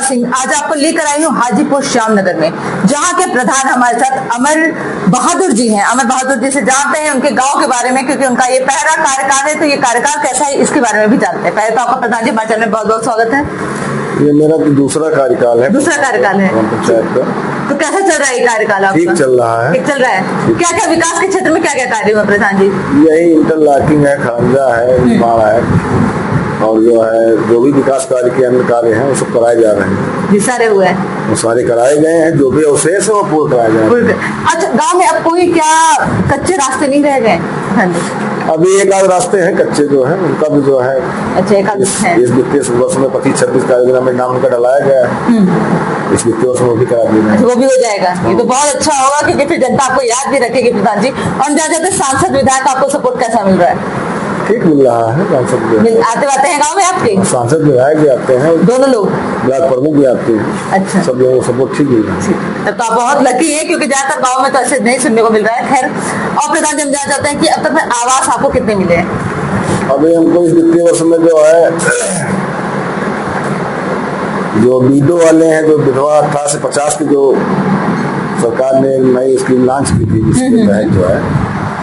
सिंह आज आपको लेकर आई हूँ हाजीपुर श्यामनगर में, जहाँ के प्रधान हमारे साथ अमर बहादुर जी हैं। अमर बहादुर जी से जानते हैं उनके गांव के बारे में, क्योंकि उनका ये पहला कार्यकाल है, तो ये कार्यकाल कैसा है इसके बारे में भी जानते हैं। पहले तो आपका प्रधान जी हमारे चैनल में बहुत बहुत स्वागत है। ये मेरा तो दूसरा कार्यकाल है। दूसरा कार्यकाल है पंचायत का। तो कैसा चल रहा है ये कार्यकाल आपका? ठीक चल रहा है। ठीक चल रहा है। क्या क्या विकास के क्षेत्र में क्या क्या कार्य हुआ प्रधान जी? यही इंटरलॉकिंग है, खरंजा है, निर्माण है, और जो है जो भी विकास कार्य के अन्य कार्य हैं वो सब कराए जा रहे हैं। जी सारे हुए हैं, वो सारे कराए गए हैं। जो भी अवशेष है वो पूर्ण कराए गए हैं। अच्छा, गाँव में अब कोई क्या कच्चे रास्ते नहीं रह गए? हाँ जी, अभी एक आध रास्ते हैं कच्चे जो है, उनका भी जो है अच्छा एक आध है। इस वित्तीय वर्ष में 25-26 कार्यक्रम में नाम उनका डलाया गया है। इस वित्तीय वर्ष में वो भी करा दिया अच्छा, वो भी हो जाएगा। ये तो बहुत अच्छा होगा, क्योंकि फिर जनता आपको याद भी रखेगी प्रधान जी। और जहाँ जाते सांसद विधायक आपको सपोर्ट कैसा मिल रहा है? ठीक मिल रहा है। सांसद आते आते हैं गाँव में आपके? सांसद विधायक भी आते हैं, दोनों लोग, ब्लॉक प्रमुख भी आते हैं। अच्छा, सब लोगों को सपोर्ट ठीक मिल रहा है। तब तो आप बहुत लकी है, क्योंकि ज्यादातर गाँव में तो ऐसे नहीं सुनने को मिल रहा है। खैर, और प्रधान जी हम जानना चाहते हैं कि अब तक में आवास आपको कितने मिले हैं? अभी हमको इस वित्तीय वर्ष में जो है जो बीडो वाले हैं, जो विधवा 18 से 50 की जो सरकार ने नई स्कीम लॉन्च की थी, जिसके तहत जो है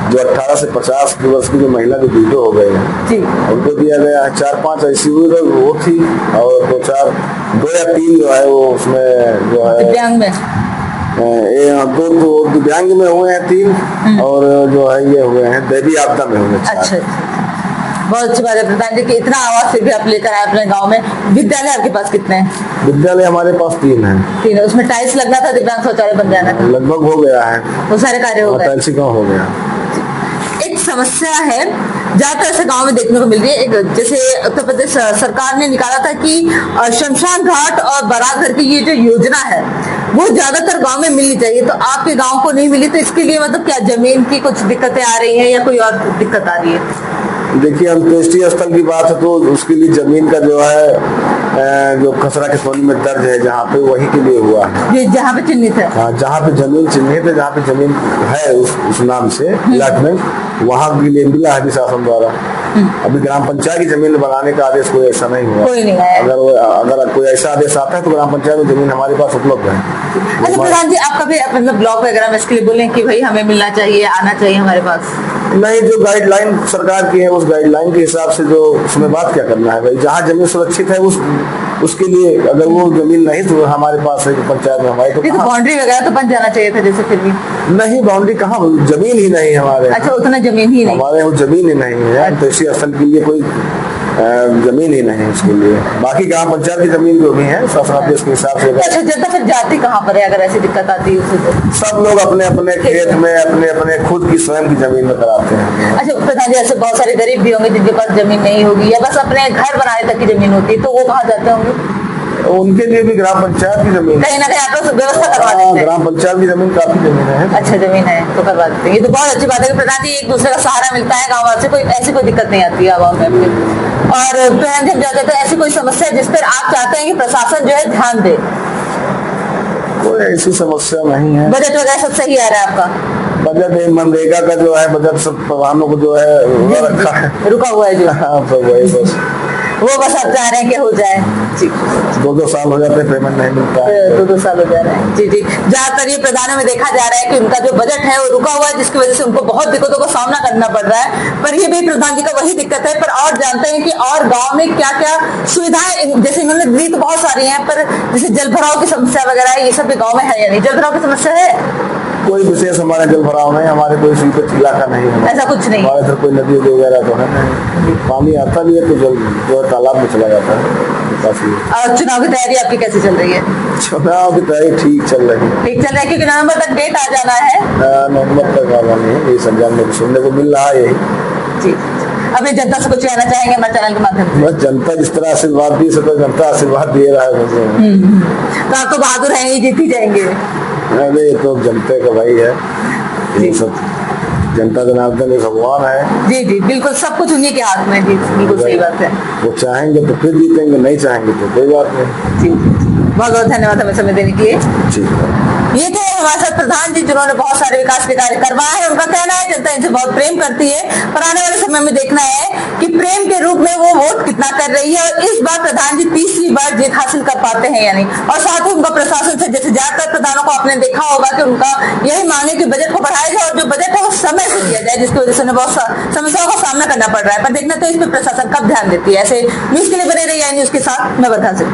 जो 18 से 50 वर्ष की जो महिला जो बीडो हो गए हैं उनको दिया गया है। 4-5 ऐसी हुई तो वो थी, और 2 या 3 जो है वो उसमें जो है दिव्यांग में 2 दिव्यांग में हुए हैं 3, और जो है ये हुए हैं दैवीय आपदा में हुए 4। अच्छा, बहुत अच्छी बात है प्रधान जी कि इतना आवाज फिर भी आप लेकर आए अपने गांव में। विद्यालय आपके पास कितने हैं? विद्यालय हमारे पास 3 हैं। 3 है। उसमें टाइल्स लगना था, दिव्यांग शौचालय बन जाना था, लगभग हो गया है, वो सारे कार्य हो गए। टाइल्स का हो गया। एक समस्या है ज्यादातर ऐसे गांव में देखने को मिल रही है। एक जैसे उत्तर प्रदेश सरकार ने निकाला था कि शमशान घाट और बारात घर की ये जो योजना है वो ज्यादातर गांव में मिलनी चाहिए, तो आपके गांव को नहीं मिली, तो इसके लिए मतलब क्या जमीन की कुछ दिक्कतें आ रही है या कोई और दिक्कत आ रही है? देखिए, अंत्येष्टि स्थल की बात है तो उसके लिए जमीन का जो है जो खसरा के सोनी में दर्ज है, जहाँ पे वही के लिए हुआ है, जहाँ पे चिन्हित है। हाँ, जहाँ पे जमीन चिन्हित है, जहाँ पे जमीन है उस नाम से अलॉटमेंट, वहाँ के लिए मिला है शासन द्वारा। अभी ग्राम पंचायत की जमीन बनाने का आदेश कोई ऐसा नहीं हुआ, कोई नहीं है। अगर कोई ऐसा आदेश आता है तो ग्राम पंचायत में जमीन हमारे पास उपलब्ध है। अच्छा प्रधान जी, आप कभी मतलब ब्लॉक वगैरह में इसके लिए बोले कि भाई हमें मिलना चाहिए, आना चाहिए हमारे पास? नहीं, जो गाइडलाइन सरकार की है उस गाइडलाइन के हिसाब से जो उसमें बात क्या करना है भाई, जहाँ जमीन सुरक्षित है उसके लिए, अगर वो जमीन नहीं तो हमारे पास है पंचायत में हमारे, तो बाउंड्री वगैरह तो बन जाना चाहिए था जैसे, फिर भी नहीं, बाउंड्री कहाँ, जमीन ही नहीं हमारे। अच्छा, उतना जमीन ही नहीं हमारे, वो जमीन ही नहीं है, तो इसी स्थल के लिए कोई जमीन ही नहीं है उसके लिए। बाकी ग्राम पंचायत की जमीन जो भी है शासनादेश के हिसाब से। अच्छा, जनता फिर जाती कहाँ पर है अगर ऐसी दिक्कत आती है? सब लोग अपने अपने खेत में अपने खुद की स्वयं की जमीन में कराते हैं। अच्छा प्रधान जी, ऐसे बहुत सारे गरीब भी होंगे जिनके पास जमीन नहीं होगी, या बस अपने घर बनाने तक की जमीन होती है, तो वो कहाँ जाते होंगे? उनके लिए भी ग्राम पंचायत की जमीन कहीं ना कहीं आप व्यवस्था करवा देते हैं। ग्राम पंचायत की जमीन काफी जमीन है। अच्छा, जमीन है तो करवा देते हैं। ये तो बहुत अच्छी बात है कि प्रधान जी एक दूसरे का सहारा मिलता है, गाँव से कोई ऐसी कोई दिक्कत नहीं आती है गाँव में। और प्रधान जी हम जानते हैं ऐसी कोई समस्या जिस पर आप चाहते हैं कि प्रशासन जो है ध्यान दे? कोई ऐसी समस्या नहीं है। बजट वगैरह सब सही आ रहा है आपका? बजट मनरेगा का जो है बजट सब प्रधानों को जो है रखा है, रुका हुआ है जो। हाँ, तो वही बस वो बस आप चाह रहे हैं कि हो जाए। 2-2 साल हो जाते हैं, पेमेंट नहीं मिलता है। 2-2 साल हो जा रहे हैं। जी जी, ज्यादातर ये प्रधानों में देखा जा रहा है कि उनका जो बजट है वो रुका हुआ है, जिसकी वजह से उनको बहुत दिक्कतों का सामना करना पड़ रहा है। पर ये भी प्रधान जी का वही दिक्कत है। पर और जानते हैं कि और गाँव में क्या क्या सुविधाएं, जैसे इन्होंने दी तो बहुत सारी है, पर जैसे जल भराव की समस्या वगैरह ये सब भी गाँव में है या नहीं? जल भराव की समस्या है? कोई विशेष हमारे जल भराव नहीं, हमारे कोई सीपेज इलाका नहीं है, ऐसा कुछ नहीं। हमारे इधर कोई नदी वगैरह तो है नहीं, पानी आता भी है तो जल जो तालाब में चला जाता है काफी। और चुनाव की तैयारी आपकी कैसी चल रही है? चुनाव की तैयारी ठीक चल रही है। ठीक चल रहा है, क्योंकि नवंबर तक डेट आ जाना है। नवंबर तक आना नहीं है, ये संज्ञान में सुनने को मिल रहा है यही। जी, अपनी जनता से कुछ कहना चाहेंगे हमारे चैनल के माध्यम से? बस जनता जिस तरह आशीर्वाद दी तो जनता आशीर्वाद दे रहा है। तो आप तो बहादुर हैं, ही जीत ही जाएंगे। अरे ये तो जनता का भाई है, ये सब जनता जनार्दन एक भगवान है। जी जी, बिल्कुल सब कुछ उन्हीं के हाथ में। जी बिल्कुल सही बात है। वो चाहेंगे तो फिर जीतेंगे, नहीं चाहेंगे तो कोई बात नहीं। जी, बहुत बहुत धन्यवाद हमें समय देने के लिए। ठीक है। ये थे हमारे साथ प्रधान प्रधान जी जिन्होंने बहुत सारे विकास के कार्य करवाए हैं, उनका कहना है जनता इनसे बहुत प्रेम करती है, पर आने वाले समय में देखना है कि प्रेम के रूप में वो वोट कितना कर रही है और इस बार प्रधान जी तीसरी बार जीत हासिल कर पाते हैं या नहीं। और साथ ही उनका प्रशासन से, जैसे ज्यादातर प्रधानों को आपने देखा होगा कि उनका यही मांग है कि बजट को बढ़ाया जाए और जो बजट है वो समय से दिया जाए, जिसकी वजह से उन्हें बहुत समस्याओं का सामना करना पड़ रहा है। पर देखना तो इस पर प्रशासन कब ध्यान देती है। ऐसे न्यूज के लिए बने रहिए न्यूज के साथ, मैं वर्धा से।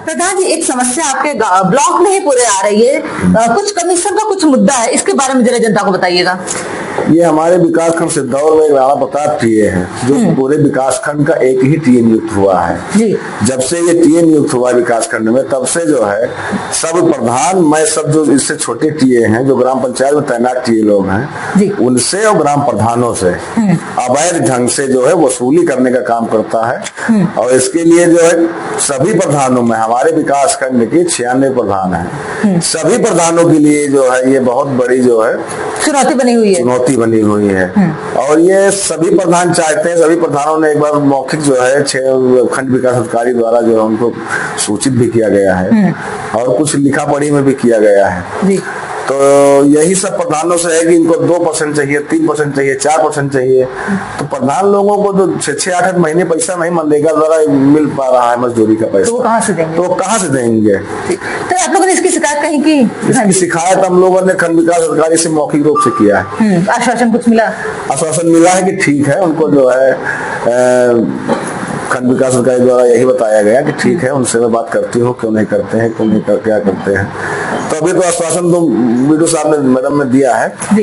प्रधान जी, एक समस्या आपके ब्लॉक में ही पूरे आ रही है, कुछ कमीशन का कुछ मुद्दा है, इसके बारे में जरा जनता को बताइएगा। ये हमारे विकास खंड सिद्धौर में राणा प्रताप टीए है, जो पूरे विकास खंड का एक ही टीए नियुक्त हुआ है जी। जब से ये टीए नियुक्त हुआ विकास खंड में, तब से जो है सब प्रधान, मैं सब जो इससे छोटे टीए हैं, जो ग्राम पंचायत में तैनात टीए लोग हैं, उनसे और ग्राम प्रधानों से अवैध ढंग से जो है वसूली करने का काम करता है। और इसके लिए जो है सभी प्रधानों में, हमारे विकास खंड के 96 प्रधान हैं, सभी प्रधानों के लिए जो है ये बहुत बड़ी जो है चुनौती बनी हुई है। और ये सभी प्रधान चाहते हैं, सभी प्रधानों ने एक बार मौखिक जो है खंड विकास अधिकारी द्वारा जो है उनको सूचित भी किया गया है और कुछ लिखा पढ़ी में भी किया गया है जी। तो यही सब प्रधानों से है कि इनको 2% चाहिए, 3% चाहिए, 4% चाहिए। तो प्रधान लोगों को तो 6-8 महीने पैसा नहीं मनरेगा द्वारा मिल पा रहा है मजदूरी का पैसा, तो वो कहाँ से देंगे? तो आप लोगों ने इसकी शिकायत कहीं की? इसकी शिकायत हम लोगों ने खंड विकास अधिकारी से मौखिक रूप से किया है। आश्वासन कुछ मिला? आश्वासन मिला है कि ठीक है, उनको जो है खंड विकास अधिकारी द्वारा यही बताया गया कि ठीक है, उनसे मैं बात करती हूँ, क्यों नहीं करते हैं, क्यों नहीं क्या करते हैं। तो अभी तो आश्वासन तो वीडियो साहब ने, मैडम ने दिया है जी।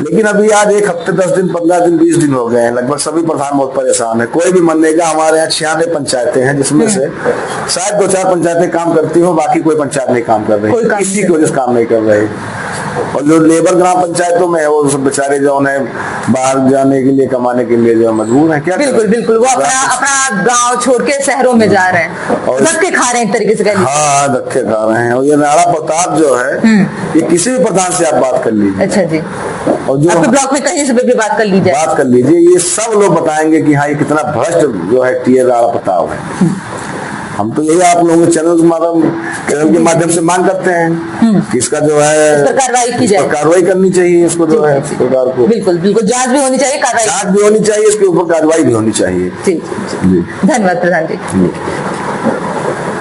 लेकिन अभी आज 1 हफ्ते 10 दिन 15 दिन 20 दिन हो गए हैं, लगभग सभी प्रधान बहुत परेशान है। कोई भी मनरेगा, हमारे यहाँ 96 पंचायतें हैं, जिसमें से शायद 2-4 पंचायतें काम करती हो, बाकी कोई पंचायत नहीं काम कर रही, किसी की वजह से काम नहीं कर रही। और जो लेबर ग्राम पंचायतों में है वो सब बेचारे जो है बाहर जाने के लिए, कमाने के लिए जो मजबूर है। क्या बिल्कुल वो अपना गांव छोड़ के शहरों में जा रहे हैं और धक्के खा रहे हैं, एक तरीके से। हाँ, धक्के खा रहे हैं। और ये राणा प्रताप जो है, ये किसी भी प्रधान से आप बात कर लीजिए। अच्छा जी। और जो आपके ब्लॉक में कहीं से भी बात कर लीजिए, ये सब लोग बताएंगे कि हाँ, ये कितना भ्रष्ट जो है टीए राणा प्रताप है। हम तो यही आप लोगों के चैनल के माध्यम से मांग करते हैं कि इसका जो है कार्रवाई करनी चाहिए, इसको जो है सरकार को बिल्कुल जांच भी होनी चाहिए, इसके ऊपर कार्रवाई भी होनी चाहिए। धन्यवाद प्रधान जी।